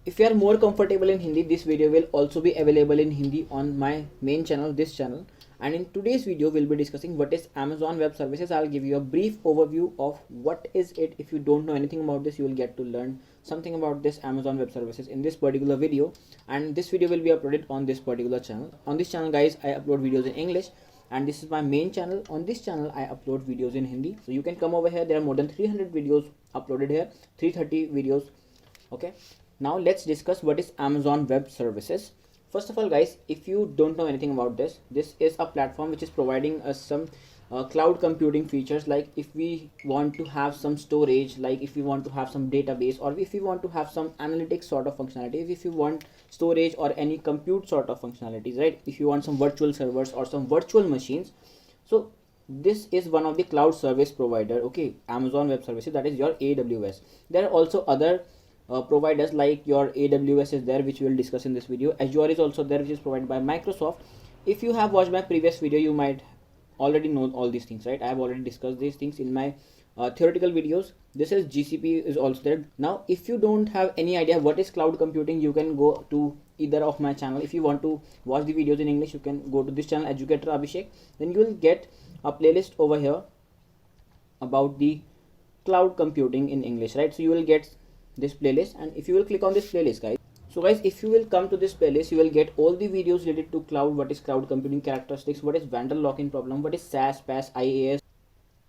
If you are more comfortable in Hindi, this video will also be available in Hindi on my main channel, this channel. And in today's video, we'll be discussing what is Amazon Web Services. I'll give you a brief overview of what is it. If you don't know anything about this, you will get to learn something about this Amazon Web Services in this particular video. And this video will be uploaded on this particular channel. On this channel, guys, I upload videos in English. And this is my main channel. On this channel, I upload videos in Hindi. So you can come over here. There are more than 300 videos uploaded here. 330 videos. Okay. Now let's discuss what is Amazon Web Services. First of all, guys, if you don't know anything about this, this is a platform which is providing us some cloud computing features. Like if we want to have some storage, like if we want to have some database, or if we want to have some analytics sort of functionality, if you want storage or any compute sort of functionalities, right? If you want some virtual servers or some virtual machines, so this is one of the cloud service provider. Okay, Amazon Web Services, that is your AWS. There are also other providers like your AWS is there, which we will discuss in this video. Azure is also there, which is provided by Microsoft. If you have watched my previous video, you might already know all these things, right? I have already discussed these things in my theoretical videos. This is GCP is also there. Now if you don't have any idea what is cloud computing, you can go to either of my channel. If you want to watch the videos in English, you can go to this channel, Educator Abhishek. Then you will get a playlist over here about the cloud computing in English, right? So you will get this playlist, and if you will click on this playlist, guys, so guys, if you will come to this playlist, you will get all the videos related to cloud, what is cloud computing characteristics, what is vendor lock-in problem, what is SaaS, PaaS, IaaS.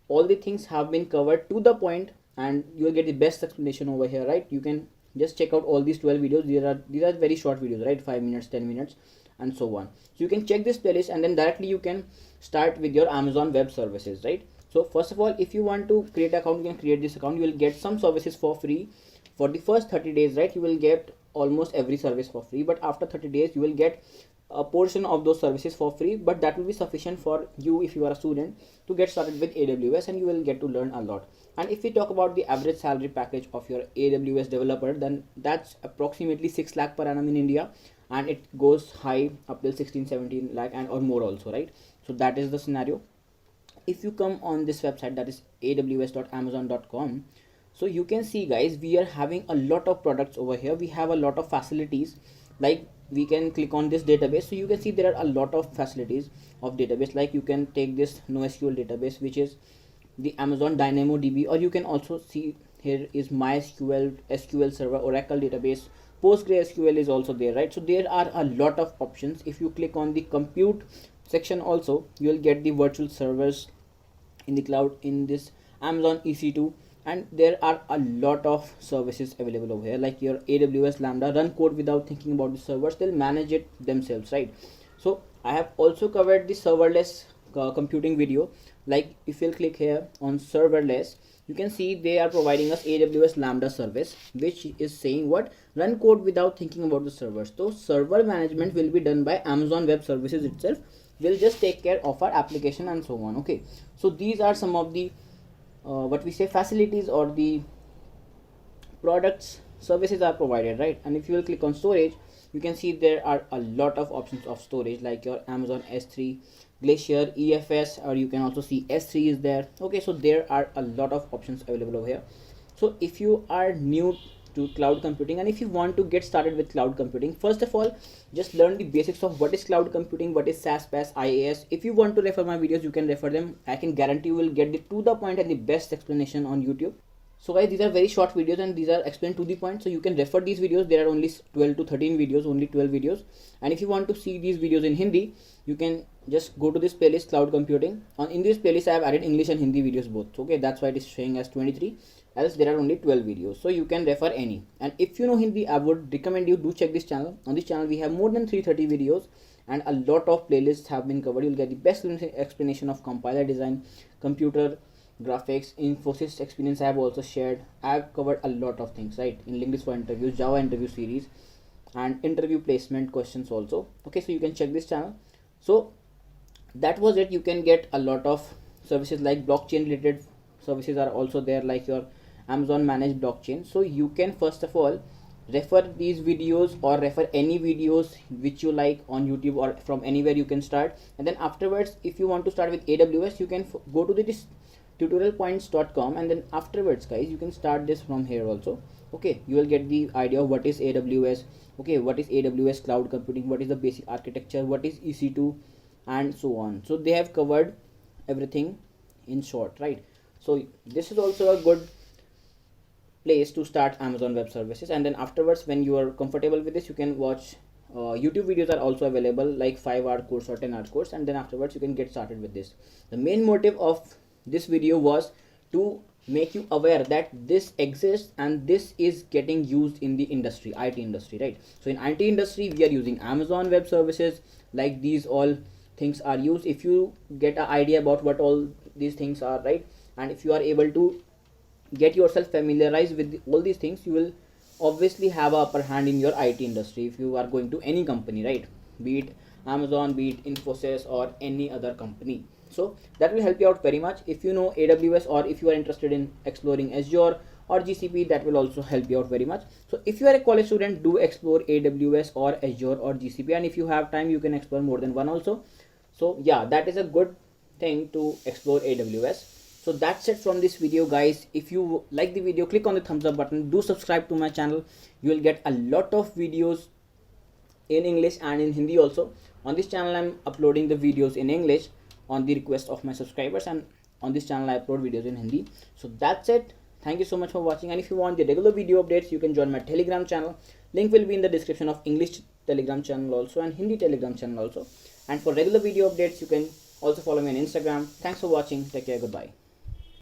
All the things have been covered to the point, and you will get the best explanation over here, right? You can just check out all these 12 videos. These are very short videos, right? 5 minutes, 10 minutes, and so on. So you can check this playlist, and then directly you can start with your Amazon Web Services, right? So first of all, if you want to create an account, you can create this account. You will get some services for free. For the first 30 days, right, you will get almost every service for free, but after 30 days you will get a portion of those services for free, but that will be sufficient for you if you are a student to get started with AWS, and you will get to learn a lot. And if we talk about the average salary package of your AWS developer, then that's approximately 6 lakh per annum in India, and it goes high up till 16-17 lakh and or more also, right? So that is the scenario. If you come on this website, that is aws.amazon.com, so you can see, guys, we are having a lot of products over here. We have a lot of facilities, like we can click on this database. So you can see there are a lot of facilities of database, like you can take this NoSQL database, which is the Amazon DynamoDB, or you can also see here is MySQL, SQL Server, Oracle database, PostgreSQL is also there, right? So there are a lot of options. If you click on the compute section also, you will get the virtual servers in the cloud in this Amazon EC2. And there are a lot of services available over here, like your AWS Lambda, run code without thinking about the servers. They'll manage it themselves, right? So I have also covered the serverless computing video. Like if you'll click here on serverless, you can see they are providing us AWS Lambda service, which is saying what? Run code without thinking about the servers. So server management will be done by Amazon Web Services itself. We'll just take care of our application and so on. Okay, so these are some of the what we say facilities or the products, services are provided, right? And if you will click on storage, you can see there are a lot of options of storage, like your Amazon S3, Glacier, EFS, or you can also see S3 is there. Okay, so there are a lot of options available over here. So if you are new to cloud computing, and if you want to get started with cloud computing, first of all, just learn the basics of what is cloud computing, what is SaaS, PaaS, IaaS. If you want to refer my videos, you can refer them. I can guarantee you will get the to the point and the best explanation on YouTube. So guys, these are very short videos and these are explained to the point, so you can refer these videos. There are only 12 to 13 videos, only 12 videos. And if you want to see these videos in Hindi, you can just go to this playlist, cloud computing. In this playlist, I have added English and Hindi videos both. Okay, that's why it is showing as 23, else there are only 12 videos, so you can refer any. And if you know Hindi, I would recommend you do check this channel. On this channel we have more than 330 videos and a lot of playlists have been covered. You'll get the best explanation of compiler design, computer graphics, Infosys experience I have also shared. I have covered a lot of things, right? In Linguist for interviews, Java interview series, and interview placement questions also. Okay, so you can check this channel. So that was it. You can get a lot of services like blockchain related services are also there, like your Amazon managed blockchain. So you can first of all refer these videos or refer any videos which you like on YouTube or from anywhere you can start. And then afterwards, if you want to start with AWS, you can go to this tutorialpoints.com, and then afterwards guys you can start this from here also. Okay, you will get the idea of what is AWS, okay, what is AWS cloud computing, what is the basic architecture, what is EC2, and so on. So they have covered everything in short, right? So this is also a good place to start Amazon Web Services, and then afterwards when you are comfortable with this, you can watch YouTube videos are also available, like 5-hour course or 10-hour course, and then afterwards you can get started with this. The main motive of this video was to make you aware that this exists and this is getting used in the industry, IT industry, right? So in IT industry we are using Amazon Web Services, like these all things are used. If you get an idea about what all these things are, right, and if you are able to get yourself familiarized with all these things, you will obviously have a upper hand in your IT industry if you are going to any company, right? Be it Amazon, be it Infosys, or any other company. So that will help you out very much. If you know AWS, or if you are interested in exploring Azure or GCP, that will also help you out very much. So if you are a college student, do explore AWS or Azure or GCP, and if you have time you can explore more than one also. So yeah, that is a good thing to explore AWS. So that's it from this video guys. If you like the video, click on the thumbs up button, do subscribe to my channel. You will get a lot of videos in English and in Hindi also. On this channel I'm uploading the videos in English on the request of my subscribers, and on this channel I upload videos in Hindi. So that's it. Thank you so much for watching, and if you want the regular video updates, you can join my Telegram channel. Link will be in the description of English Telegram channel also and Hindi Telegram channel also. And for regular video updates, you can also follow me on Instagram. Thanks for watching. Take care. Goodbye.